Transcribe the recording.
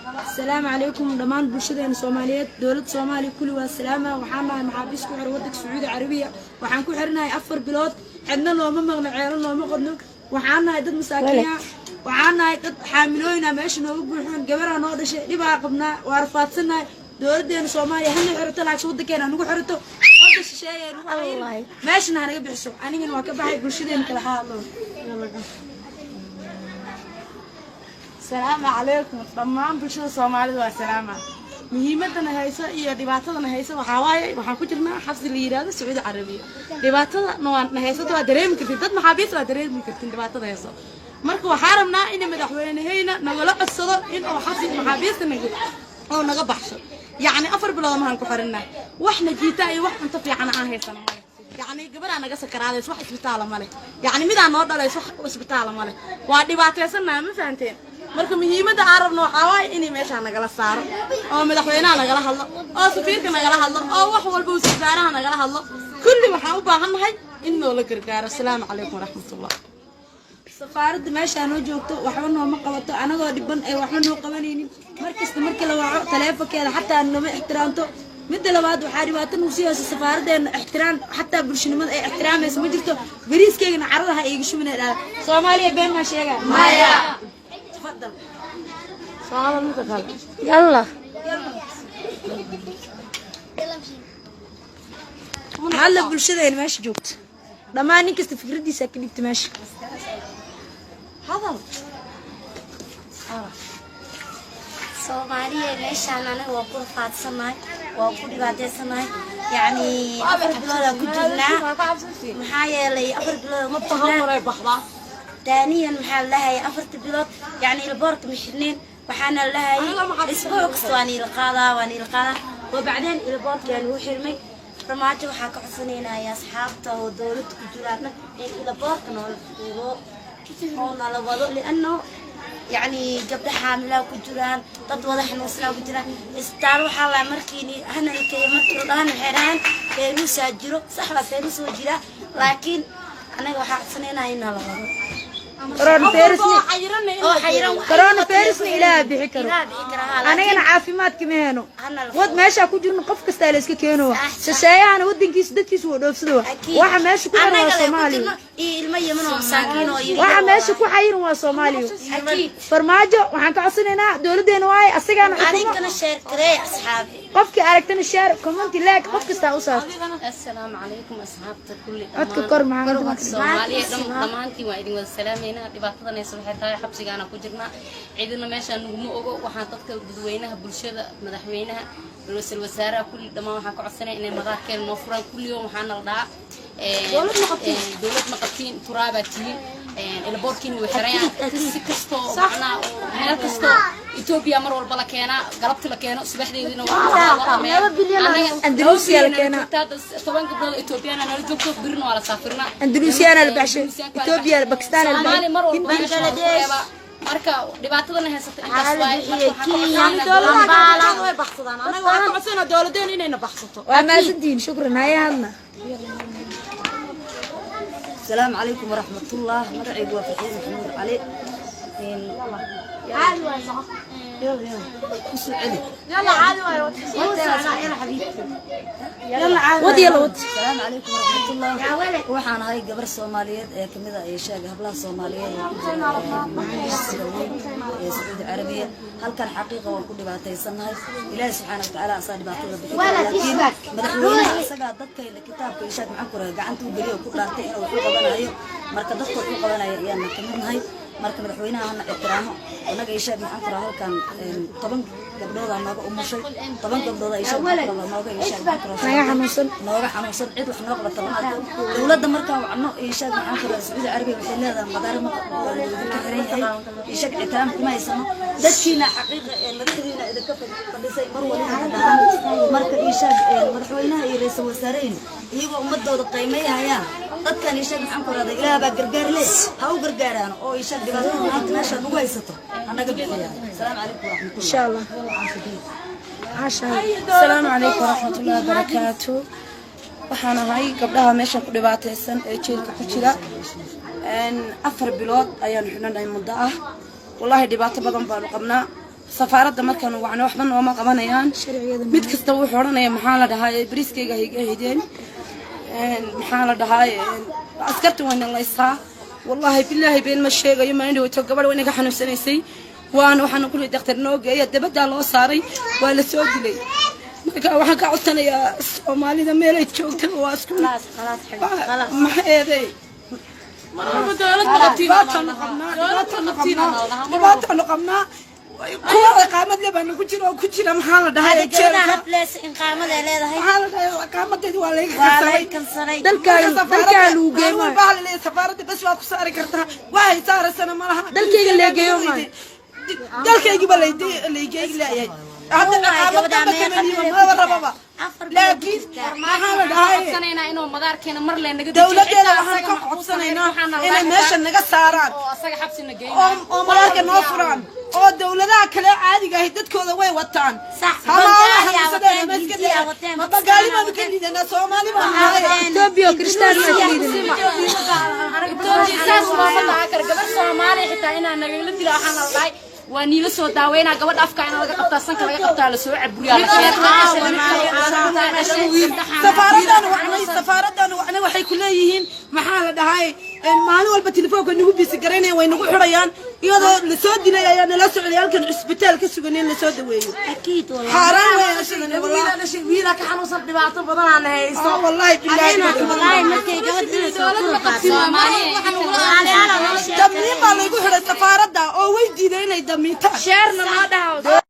السلام عليكم دمان بلشدين سوماليات دولة سومالي كل والسلامة وحنا محابيس كحر ودك سعودية عربية وحن كحرنا أفر بلاد عندنا لو ما مغنى عيال لو ما قدنك وحنا يدد مساكين وحنا يدد حاملونا ماشي نوقفون جبرنا نقدر شيء لبا قبنا وعرفاتنا دولة دين سومالي هن حرت لك شو دكينا نقول حرته هذا الشيء والله ماشي نحن نجيب حسوا أنا من واقبها بلشدين كل حال السلام عليكم طمان بلشدة سوماليد والسلامة مهمتنا هيسا iyo dhibaatadana haysa waxa waaye waxaan ku jirnaa xabsi la yiraahdo Sacuudi Carabiya dhibaatada noocan haysato waa dareemi kartid dad maxaabiis waa dareemi kartid dhibaatada haysa marka waxaan rabnaa in madaxweynahayna nagala codsado in uu xabsi maxaabiista oo naga baxsho yani afar bilood ma han ku xirinaa waxna jiita iyo wax inta fiican aan haysano يعني قبل أنا قصة كرادة واحد إسبتال ماله يعني ميدا نود على واحد إسبتال ماله وادي باتيسنا ما فهمتين مركم هي ميدا عرفنا حواي إني ماشي أنا قلا صار أو ميدا خوينا أنا قلا هلا أو سفيرك أنا قلا هلا أو واحد والبوس زارها أنا قلا هلا كل ما حاوبا هم هاي إنه لكركار السلام عليكم ورحمة الله سفارة ماشي أنا جوكتو وحنا ما قبضتو أنا قاعد يبان أي وحنا قبليني مركز لو تلافك كذا حتى إنه ما احترامته مدة لبعض وحاربات وسياسة السفارة ده احترام حتى برشلونة احترام اسمه جرته بريس كيجن عرضها يجيشوا من الآن صوماليا بين ما شيء مايا تفضل صومالي متفضل يلا هلا برشلونة ماشي جوكت لما نيجي استفردي ساكن ماشي هذا Soomaaliya meeshaan anaga waa ku rafaadsanahay waa ku dhibaataysanahay yani afar bilood aan ku jirnaa maxaa yeelay afar bilood ma baxnaa daaniyan maxaa lahaay afarta bilood yani ilboorka mashirneen waxaana lahaay isbuuc kasta waan ila qaadaa وبعدين ilboorka aan u xirmay farmaajo waxaa ka codsanaynaa asxaabta oo dawladda ku jiraan in ilboorka noo fuuro oo nala wado لأنه يعني قبل حاملة وكجران تطوضح نوصلها وكجران استعروا حالا مركيني هنا الكي مركي الآن الحيران فيروس أجرو صحبة فيروس وجرا لكن أنا واحد سنين هنا لغضو كورونا فيروس إلى بحكرو أنا عافيمات كمينو ود ماشي أكو جرن قف كستايلس كينو سشايا أنا ودن كيس دكيس ودوفسدوا واحد ماشي كو أنا صومالي المية منهم ساكين واحد ماشي كو حير وصومالي فرماجو وحن كعصننا دولدين واي أسيقنا أنا كنا شاركري أصحابي قفك أركتنا الشارع كومنتي لاك قف كستاوسات السلام عليكم أصحابتك كل عدك كور معانا Soomaaliya dhamaantii waa idin wada salaameynaa dhibaatadan ay soo xirtay xabsigaana ku jirnaa ciidana meeshaan nuguma ogo waxaan dadka dadweynaha bulshada madaxweynaha ra'iisul wasaaraha kulli dhamaan waxaan ka codsanay inay madaarkeen noo furaan kulli yawm waxaan naldaa dawlad maqabtiin turaabatiin ilboorkiin way xirayaan si kasto macnaa meel kasto Ethiopia mar walba la keena galabti la keeno subaxdeedina waa أندلسيا لكينا طبعا قبل إثيوبيا أنا نرجوك برنا ولا سافرنا أندلسيا أنا البحشة إثيوبيا باكستان البحشة بنغلاديش marka dhibaatadana haysata intaas way baxsadaan anaga waxa ka codsanaa dawladeen inay baxsato waa maasantiin shukran hayahadna السلام عليكم ورحمة الله مرعب وفحيح محمود علي يلا عادي يلا حبيبتي يلا عاد ودي يلا ود السلام عليكم ورحمة الله وحنا هاي قبر الصوماليات كمذا يشاق هبلا الصوماليات سعودية عربية هل كان حقيقة وكل بعتي سنها إلهي سبحانه وتعالى أصاد بعطيه لكن مدحونا سجى ضدك الكتاب يشاق معكرة قعنتوا بريء وكل بعتي وحقوقنا هاي مركز ضدك وحقوقنا يعني كمان هاي marka madaxweynaha aan ixtiraamo anaga ay sheeg maxaan qoraa halkan 10 gabdhood aan naga umushay 10 gabdhood ay sheeg nooga ay sheeg nooga xanuunsan cid wax noo qabta dawladda marka wacno ay sheeg maxaan qoraa Sacuudi Carabiga waxay leedahay madaar ma ka xiran yahay ay sheeg ixtiraam kuma haysano dadkiina xaqiiqa ee madaxdiina idinka fadhisay mar waliba marka ay sheeg madaxweynaha iyo ra'iisul wasaaraha iyagoo ummadooda qiimeeyayaan dadkan ay sheeg maxaan qoraa ilaaha baa gargaar leh ha u gargaaraan oo ay sheeg السلام عليكم إن شاء الله السلام عليكم ورحمة الله وبركاته وحنا هاي قبلها ماشي كل باتيسن جيل كحجرة أن أفر بلاد أيان حنا نايم مدة والله دبات بدن بارقمنا safaaradda markaan wacno waxba nooma qabanayaan mid kasta wuxuu odhanaya maxaa la dhahaa bariiskayga haydeen maxaa la dhahaa askarta wayna laysaa wallahi bilaahi been ma sheegayo ma indhow to gabadh wayna ka xanuunsanaysay waana waxaan ku leeyahay dhakhtar noo geeya dabada loo saaray waa la soo dilay marka waxaan ka codsanayaa Soomaalida meel ay joogto waa isku maxay dhibaatana qabnaa kuwa iqaamad leh baan ku jiro maxaa la dhahay iqaamadeedi waa laga kansaray dalkaan uu geeyo safaaradda bas waa ku saari kartaa waxay saarasana ma laha dalkayga leegeeyo dalkayga ba leegeeyo leeyahay hadda iqaamadda ma rababa laakiin maxaa la dhahay inuu madaarkeena mar leen naga dawladeeda waxaan ka codsanaynaa inay meesha naga saaraan oo asaga xabsina geeyo oo madaarka noo furaan oo dawladaha kale caadiga ah dadkooda way wataan magaalibaanu ka liidanaa Soomaali baan nahay Itoobiya Kristaan ma liidanaa gabar Soomaali xitaa inaan nagala dilo waxaan la dhahay waa niila soo daaweynaa gabadha afka in laga qabtaa sanka laga qabtaa la soo caburiyaa la safaaraddan waxay ku leeyihiin maxaa la dhahay maalin walba telefoonka nagu bisi garaynaya way nagu xirayaan iyadoo la soo dilay ayaa nala socday halkan isbitaal ka sugan in la soo daweeyo xaaraan way ashadana wallahi wiila ka xanuunsan dhibaato badan aan haysto wallahi billahi markay gabadha soo dambiin baa lagu xiray safaaradda oo way diiday inay damiintaan sheerna ma dhaho